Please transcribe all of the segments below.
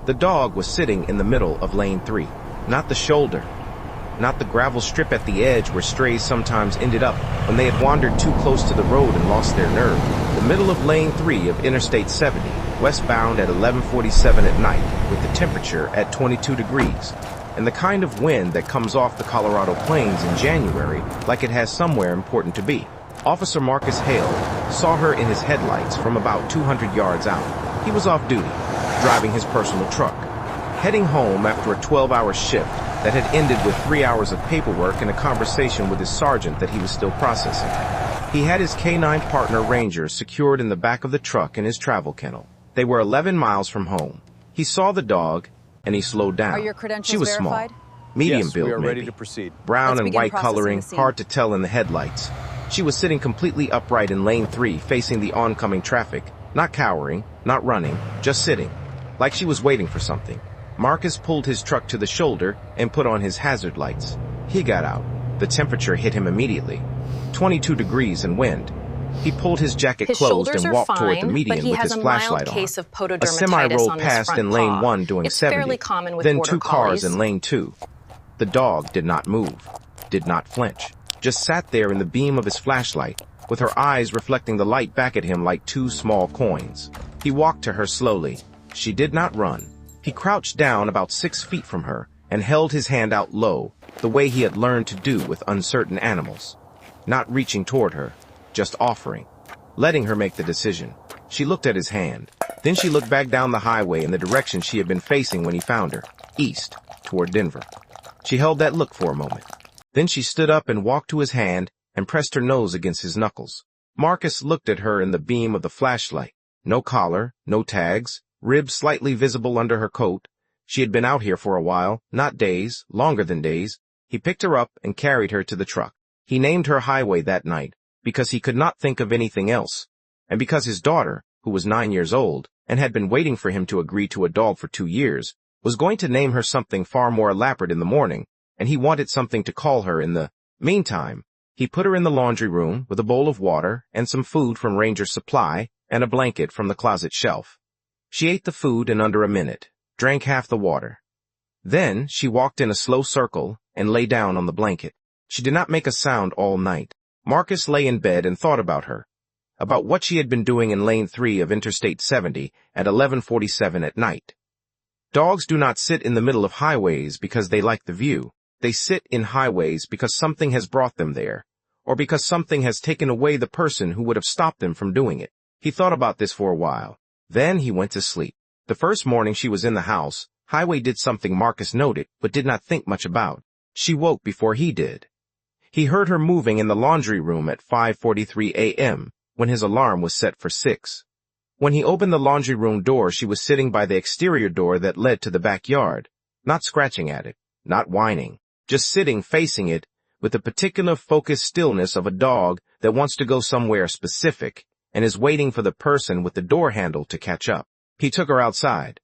The dog was sitting in the middle of lane 3, not the shoulder, not the gravel strip at the edge where strays sometimes ended up when they had wandered too close to the road and lost their nerve. The middle of lane 3 of Interstate 70, westbound at 11:47 at night, with the temperature at 22 degrees, and the kind of wind that comes off the Colorado plains in January like it has somewhere important to be. Officer Marcus Hale saw her in his headlights from about 200 yards out. He was off duty, driving his personal truck, heading home after a 12-hour shift that had ended with 3 hours of paperwork and a conversation with his sergeant that he was still processing. He had his K-9 partner Ranger secured in the back of the truck in his travel kennel. They were 11 miles from home. He saw the dog, and he slowed down. Are your credentials She was verified? small, medium Yes, build we are maybe. ready to proceed. Brown Let's and begin white processing coloring, the scene. hard to tell in the headlights. She was sitting completely upright in lane 3, facing the oncoming traffic, not cowering, not running, just sitting, like she was waiting for something. Marcus pulled his truck to the shoulder and put on his hazard lights. He got out. The temperature hit him immediately. 22 degrees and wind. He pulled his jacket His closed shoulders and are walked fine, toward the but median he with has his a mild flashlight on. case of A pododermatitis semi rolled on his past front in lane paw. 1 doing It's 70, fairly common with then border 2 cars collies. in lane 2. The dog did not move, did not flinch, just sat there in the beam of his flashlight, with her eyes reflecting the light back at him like 2 small coins. He walked to her slowly. She did not run. He crouched down about 6 feet from her and held his hand out low, the way he had learned to do with uncertain animals. Not reaching toward her, just offering, letting her make the decision. She looked at his hand. Then she looked back down the highway in the direction she had been facing when he found her, east, toward Denver. She held that look for a moment. Then she stood up and walked to his hand and pressed her nose against his knuckles. Marcus looked at her in the beam of the flashlight. No collar, no tags, ribs slightly visible under her coat. She had been out here for a while, not days, longer than days. He picked her up and carried her to the truck. He named her Highway that night because he could not think of anything else, and because his daughter, who was 9 years old and had been waiting for him to agree to a dog for 2 years, was going to name her something far more elaborate in the morning, and he wanted something to call her in the meantime. He put her in the laundry room with a bowl of water and some food from Ranger's Supply and a blanket from the closet shelf. She ate the food in under a minute, drank half the water. Then she walked in a slow circle and lay down on the blanket. She did not make a sound all night. Marcus lay in bed and thought about her, about what she had been doing in lane 3 of Interstate 70 at 11:47 at night. Dogs do not sit in the middle of highways because they like the view. They sit in highways because something has brought them there, or because something has taken away the person who would have stopped them from doing it. He thought about this for a while. Then he went to sleep. The first morning she was in the house, Highway did something Marcus noted but did not think much about. She woke before he did. He heard her moving in the laundry room at 5:43 a.m. when his alarm was set for 6. When he opened the laundry room door, she was sitting by the exterior door that led to the backyard, not scratching at it, not whining, just sitting facing it with the particular focused stillness of a dog that wants to go somewhere specific and is waiting for the person with the door handle to catch up. He took her outside.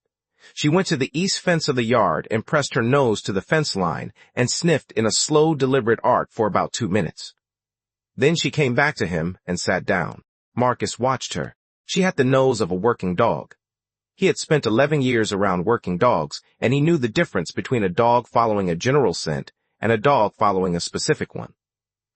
She went to the east fence of the yard and pressed her nose to the fence line and sniffed in a slow, deliberate arc for about 2 minutes. Then she came back to him and sat down. Marcus watched her. She had the nose of a working dog. He had spent 11 years around working dogs, and he knew the difference between a dog following a general scent and a dog following a specific one.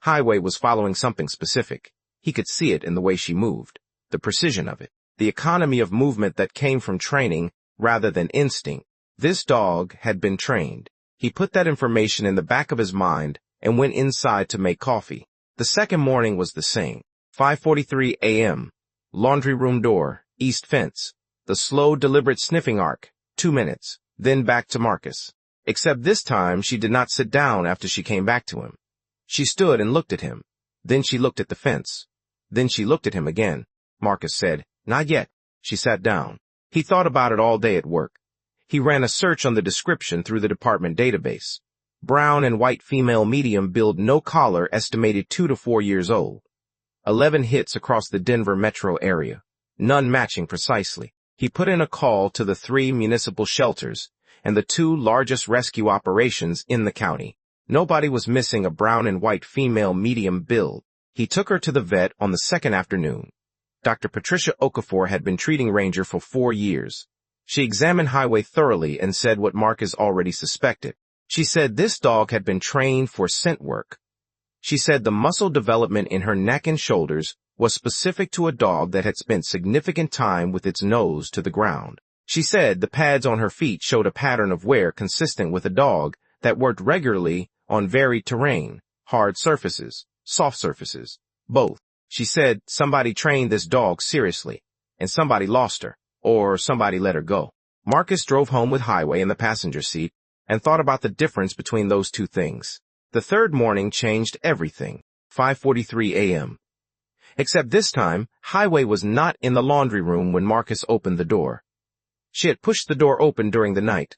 Highway was following something specific. He could see it in the way she moved, the precision of it, the economy of movement that came from training rather than instinct. This dog had been trained. He put that information in the back of his mind and went inside to make coffee. The second morning was the same. 5:43 a.m. Laundry room door, east fence. The slow, deliberate sniffing arc, 2 minutes. Then back to Marcus. Except this time she did not sit down after she came back to him. She stood and looked at him. Then she looked at the fence. Then she looked at him again. Marcus said, "Not yet." She sat down. He thought about it all day at work. He ran a search on the description through the department database. Brown and white female medium build, no collar, estimated 2 to 4 years old. 11 hits across the Denver metro area. None matching precisely. He put in a call to the 3 municipal shelters and the 2 largest rescue operations in the county. Nobody was missing a brown and white female medium build. He took her to the vet on the second afternoon. Dr. Patricia Okafor had been treating Ranger for 4 years. She examined Highway thoroughly and said what Marcus already suspected. She said this dog had been trained for scent work. She said the muscle development in her neck and shoulders was specific to a dog that had spent significant time with its nose to the ground. She said the pads on her feet showed a pattern of wear consistent with a dog that worked regularly on varied terrain, hard surfaces, soft surfaces, both. She said somebody trained this dog seriously, and somebody lost her, or somebody let her go. Marcus drove home with Highway in the passenger seat and thought about the difference between those two things. The third morning changed everything. 5:43 a.m. Except this time, Highway was not in the laundry room when Marcus opened the door. She had pushed the door open during the night.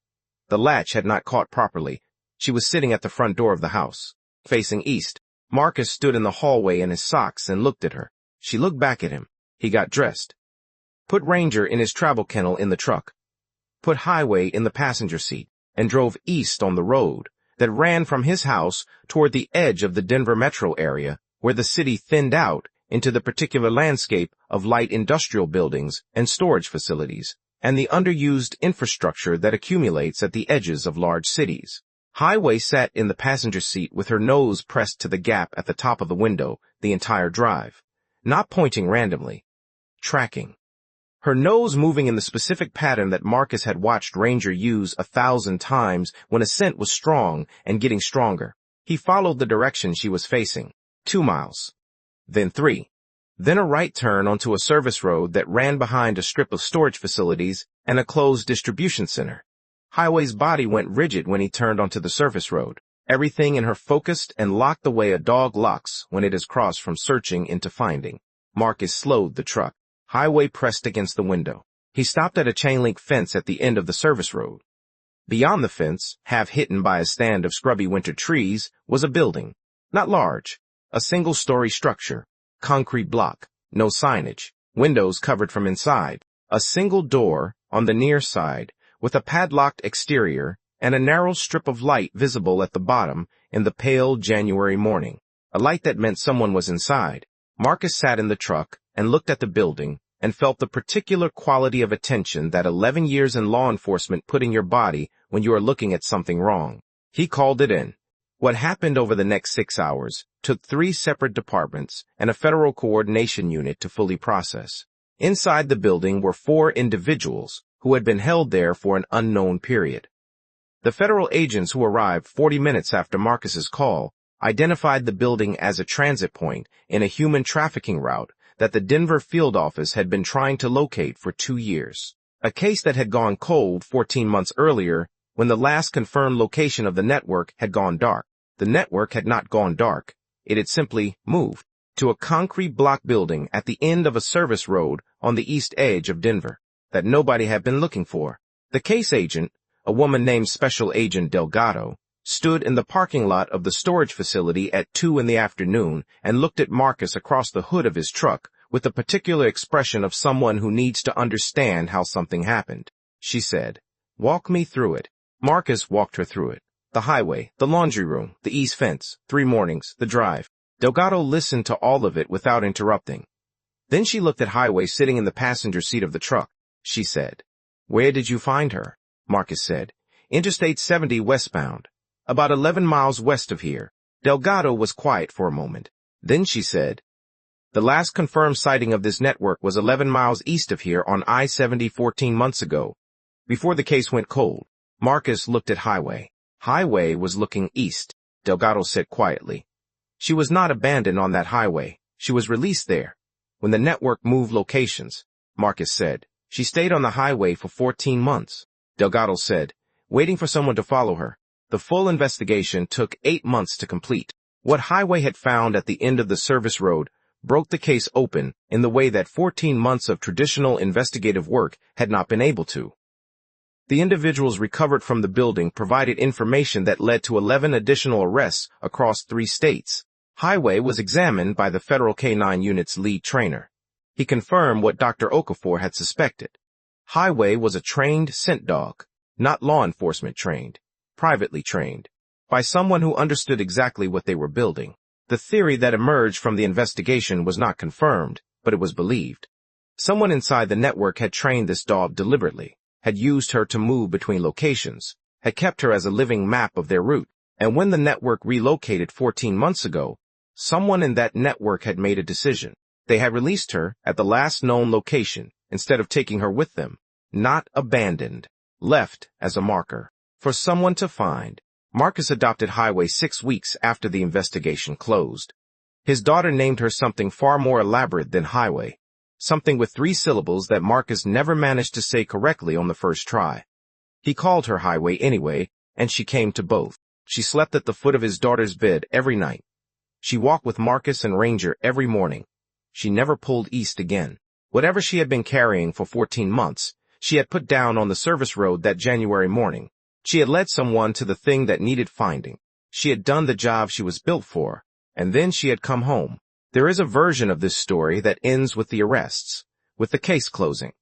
The latch had not caught properly. She was sitting at the front door of the house, facing east. Marcus stood in the hallway in his socks and looked at her. She looked back at him. He got dressed. Put Ranger in his travel kennel in the truck. Put Highway in the passenger seat and drove east on the road that ran from his house toward the edge of the Denver metro area where the city thinned out into the particular landscape of light industrial buildings and storage facilities and the underused infrastructure that accumulates at the edges of large cities. Highway sat in the passenger seat with her nose pressed to the gap at the top of the window the entire drive, not pointing randomly, tracking. Her nose moving in the specific pattern that Marcus had watched Ranger use 1,000 times when a scent was strong and getting stronger. He followed the direction she was facing. 2 miles. Then 3. Then a right turn onto a service road that ran behind a strip of storage facilities and a closed distribution center. Highway's body went rigid when he turned onto the surface road. Everything in her focused and locked the way a dog locks when it is crossed from searching into finding. Marcus slowed the truck. Highway pressed against the window. He stopped at a chain-link fence at the end of the service road. Beyond the fence, half hidden by a stand of scrubby winter trees, was a building. Not large. A single-story structure. Concrete block. No signage. Windows covered from inside. A single door on the near side with a padlocked exterior and a narrow strip of light visible at the bottom in the pale January morning. A light that meant someone was inside. Marcus sat in the truck and looked at the building and felt the particular quality of attention that 11 years in law enforcement put in your body when you are looking at something wrong. He called it in. What happened over the next 6 hours took 3 separate departments and a federal coordination unit to fully process. Inside the building were 4 individuals who had been held there for an unknown period. The federal agents who arrived 40 minutes after Marcus's call identified the building as a transit point in a human trafficking route that the Denver field office had been trying to locate for 2 years. A case that had gone cold 14 months earlier when the last confirmed location of the network had gone dark. The network had not gone dark. It had simply moved to a concrete block building at the end of a service road on the east edge of Denver that nobody had been looking for. The case agent, a woman named Special Agent Delgado, stood in the parking lot of the storage facility at 2 in the afternoon and looked at Marcus across the hood of his truck with the particular expression of someone who needs to understand how something happened. She said, "Walk me through it." Marcus walked her through it. The highway, the laundry room, the east fence, 3 mornings, the drive. Delgado listened to all of it without interrupting. Then she looked at Highway sitting in the passenger seat of the truck. She said, "Where did you find her?" Marcus said, "Interstate 70 westbound. About 11 miles west of here." Delgado was quiet for a moment. Then she said, "The last confirmed sighting of this network was 11 miles east of here on I-70 14 months ago, before the case went cold." Marcus looked at Highway. Highway was looking east. Delgado said quietly, "She was not abandoned on that highway. She was released there when the network moved locations." Marcus said, "She stayed on the highway for 14 months. Delgado said, "Waiting for someone to follow her." The full investigation took 8 months to complete. What Highway had found at the end of the service road broke the case open in the way that 14 months of traditional investigative work had not been able to. The individuals recovered from the building provided information that led to 11 additional arrests across 3 states. Highway was examined by the federal K-9 unit's lead trainer. He confirmed what Dr. Okafor had suspected. Highway was a trained scent dog, not law enforcement trained, privately trained, by someone who understood exactly what they were building. The theory that emerged from the investigation was not confirmed, but it was believed. Someone inside the network had trained this dog deliberately, had used her to move between locations, had kept her as a living map of their route. And when the network relocated 14 months ago, someone in that network had made a decision. They had released her at the last known location instead of taking her with them. Not abandoned, left as a marker for someone to find. Marcus adopted Highway 6 weeks after the investigation closed. His daughter named her something far more elaborate than Highway, something with 3 syllables that Marcus never managed to say correctly on the first try. He called her Highway anyway, and she came to both. She slept at the foot of his daughter's bed every night. She walked with Marcus and Ranger every morning. She never pulled east again. Whatever she had been carrying for 14 months, she had put down on the service road that January morning. She had led someone to the thing that needed finding. She had done the job she was built for, and then she had come home. There is a version of this story that ends with the arrests, with the case closing,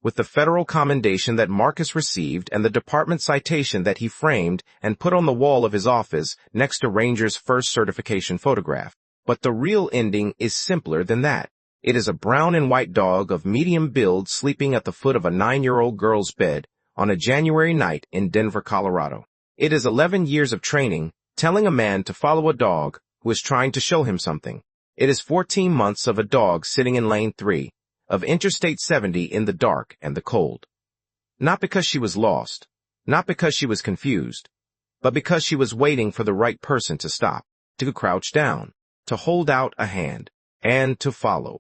with the federal commendation that Marcus received and the department citation that he framed and put on the wall of his office next to Ranger's first certification photograph. But the real ending is simpler than that. It is a brown and white dog of medium build sleeping at the foot of a 9-year-old girl's bed on a January night in Denver, Colorado. It is 11 years of training, telling a man to follow a dog who is trying to show him something. It is 14 months of a dog sitting in lane 3 of Interstate 70 in the dark and the cold. Not because she was lost, not because she was confused, but because she was waiting for the right person to stop, to crouch down, to hold out a hand, and to follow.